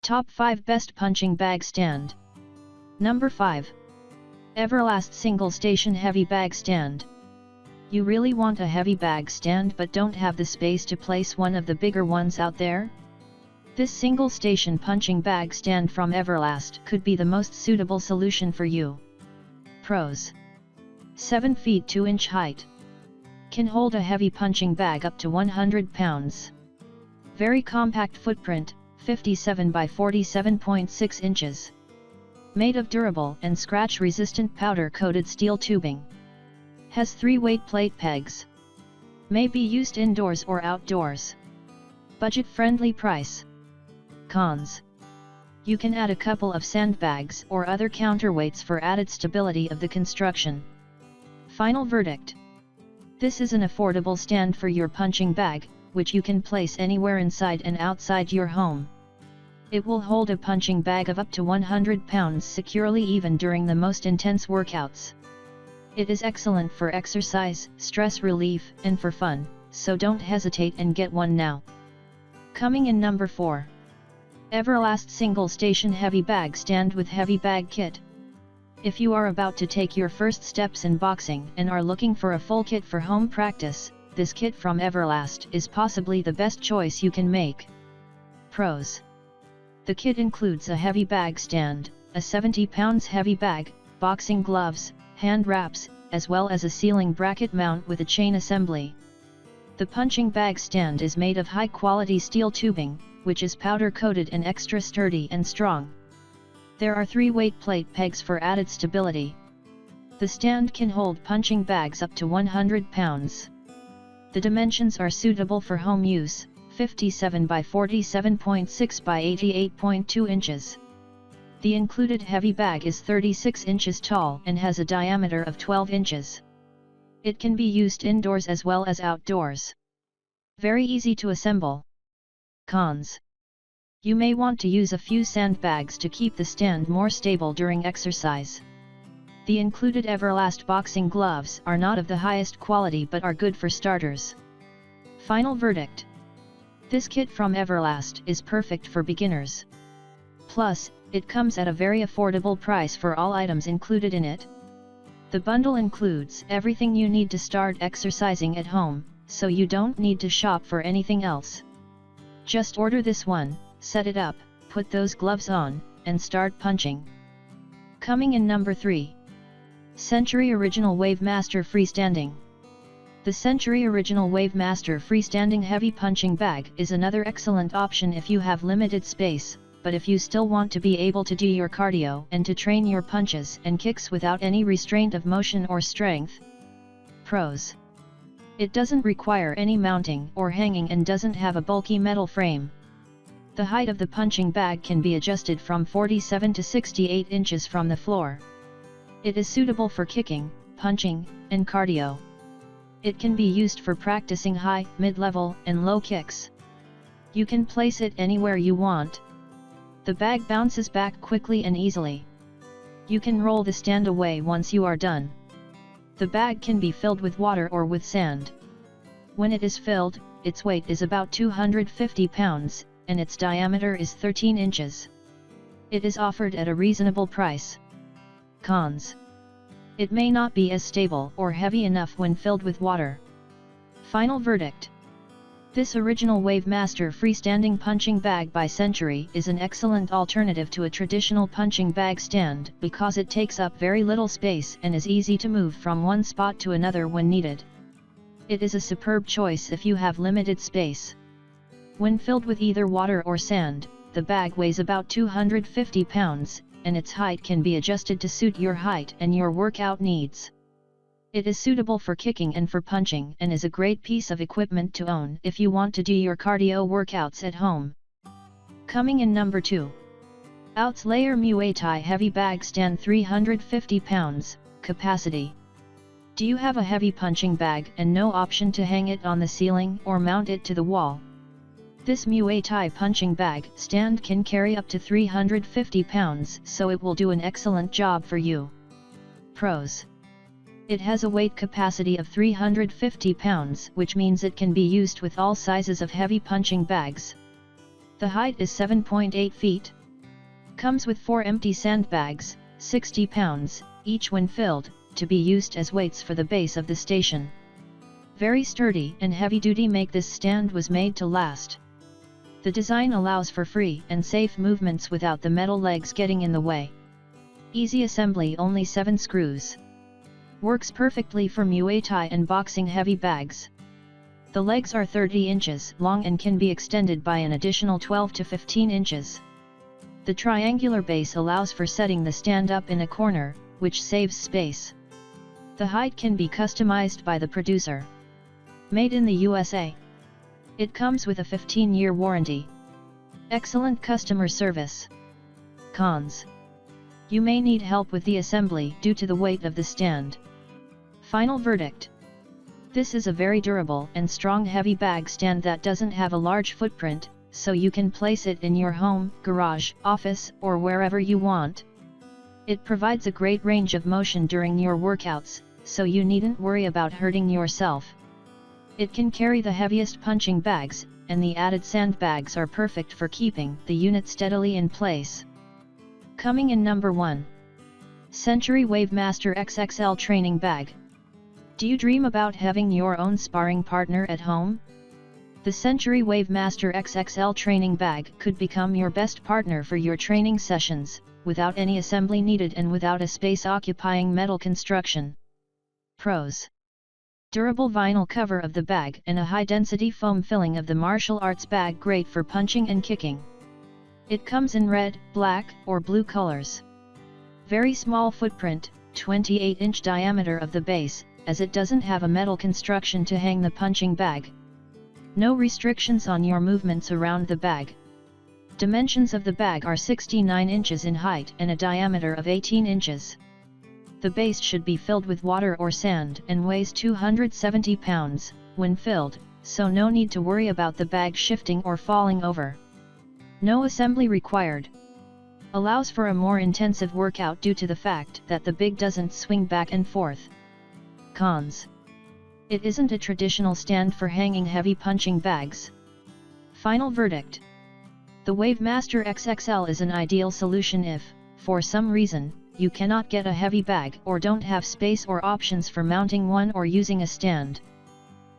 Top 5 Best Punching Bag Stand. Number 5. Everlast Single Station Heavy Bag Stand. You really want a heavy bag stand but don't have the space to place one of the bigger ones out there? This single station punching bag stand from Everlast could be the most suitable solution for you. Pros: 7 feet 2 inch height. Can hold a heavy punching bag up to 100 pounds. Very compact footprint, 57 by 47.6 inches. Made of durable and scratch-resistant powder-coated steel tubing. Has 3 weight plate pegs. May be used indoors or outdoors. Budget-friendly price. Cons: you can add a couple of sandbags or other counterweights for added stability of the construction. Final verdict: this is an affordable stand for your punching bag, which you can place anywhere inside and outside your home. It will hold a punching bag of up to 100 pounds securely even during the most intense workouts. It is excellent for exercise, stress relief, and for fun, so don't hesitate and get one now. Coming in number 4. Everlast Single Station Heavy Bag Stand with Heavy Bag Kit. If you are about to take your first steps in boxing and are looking for a full kit for home practice, this kit from Everlast is possibly the best choice you can make. Pros: the kit includes a heavy bag stand, a 70 pounds heavy bag, boxing gloves, hand wraps, as well as a ceiling bracket mount with a chain assembly. The punching bag stand is made of high-quality steel tubing, which is powder-coated and extra sturdy and strong. There are 3 weight plate pegs for added stability. The stand can hold punching bags up to 100 pounds. The dimensions are suitable for home use, 57 by 47.6 by 88.2 inches. The included heavy bag is 36 inches tall and has a diameter of 12 inches. It can be used indoors as well as outdoors. Very easy to assemble. Cons: you may want to use a few sandbags to keep the stand more stable during exercise. The included Everlast boxing gloves are not of the highest quality but are good for starters. Final verdict: this kit from Everlast is perfect for beginners. Plus, it comes at a very affordable price for all items included in it. The bundle includes everything you need to start exercising at home, so you don't need to shop for anything else. Just order this one, set it up, put those gloves on, and start punching. Coming in number 3. Century Original Wavemaster Freestanding. The Century Original Wavemaster Freestanding Heavy Punching Bag is another excellent option if you have limited space, but if you still want to be able to do your cardio and to train your punches and kicks without any restraint of motion or strength. Pros: it doesn't require any mounting or hanging and doesn't have a bulky metal frame. The height of the punching bag can be adjusted from 47 to 68 inches from the floor. It is suitable for kicking, punching, and cardio. It can be used for practicing high, mid-level, and low kicks. You can place it anywhere you want. The bag bounces back quickly and easily. You can roll the stand away once you are done. The bag can be filled with water or with sand. When it is filled, its weight is about 250 pounds, and its diameter is 13 inches. It is offered at a reasonable price. Cons: it may not be as stable or heavy enough when filled with water. Final verdict: this original Wavemaster freestanding punching bag by Century is an excellent alternative to a traditional punching bag stand because it takes up very little space and is easy to move from one spot to another when needed. It is a superb choice if you have limited space. When filled with either water or sand, the bag weighs about 250 pounds, and its height can be adjusted to suit your height and your workout needs. It is suitable for kicking and for punching and is a great piece of equipment to own if you want to do your cardio workouts at home. Coming in number 2. Outslayer Muay Thai Heavy Bag Stand 350 pounds, capacity. Do you have a heavy punching bag and no option to hang it on the ceiling or mount it to the wall? This Muay Thai punching bag stand can carry up to 350 pounds, so it will do an excellent job for you. Pros: it has a weight capacity of 350 pounds, which means it can be used with all sizes of heavy punching bags. The height is 7.8 feet, Comes with 4 empty sandbags, 60 pounds, each when filled, to be used as weights for the base of the station. Very sturdy and heavy-duty make this stand was made to last. The design allows for free and safe movements without the metal legs getting in the way. Easy assembly, only 7 screws. Works perfectly for Muay Thai and boxing heavy bags. The legs are 30 inches long and can be extended by an additional 12 to 15 inches. The triangular base allows for setting the stand up in a corner, which saves space. The height can be customized by the producer. Made in the USA. It comes with a 15-year warranty. Excellent customer service. Cons. You may need help with the assembly due to the weight of the stand. Final verdict. This is a very durable and strong heavy bag stand that doesn't have a large footprint, so you can place it in your home, garage, office, or wherever you want. It provides a great range of motion during your workouts, so you needn't worry about hurting yourself. It can carry the heaviest punching bags, and the added sandbags are perfect for keeping the unit steadily in place. Coming in number 1. Century Wavemaster XXL Training Bag. Do you dream about having your own sparring partner at home? The Century Wavemaster XXL Training Bag could become your best partner for your training sessions, without any assembly needed and without a space-occupying metal construction. Pros. Durable vinyl cover of the bag and a high-density foam filling of the martial arts bag, great for punching and kicking. It comes in red, black, or blue colors. Very small footprint, 28-inch diameter of the base, as it doesn't have a metal construction to hang the punching bag. No restrictions on your movements around the bag. Dimensions of the bag are 69 inches in height and a diameter of 18 inches. The base should be filled with water or sand and weighs 270 pounds, when filled, so no need to worry about the bag shifting or falling over. No assembly required. Allows for a more intensive workout due to the fact that the bag doesn't swing back and forth. Cons. It isn't a traditional stand for hanging heavy punching bags. Final verdict. The Wavemaster XXL is an ideal solution if, for some reason, you cannot get a heavy bag or don't have space or options for mounting one or using a stand.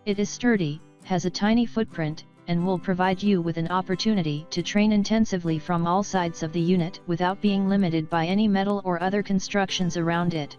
It is sturdy, has a tiny footprint, and will provide you with an opportunity to train intensively from all sides of the unit without being limited by any metal or other constructions around it.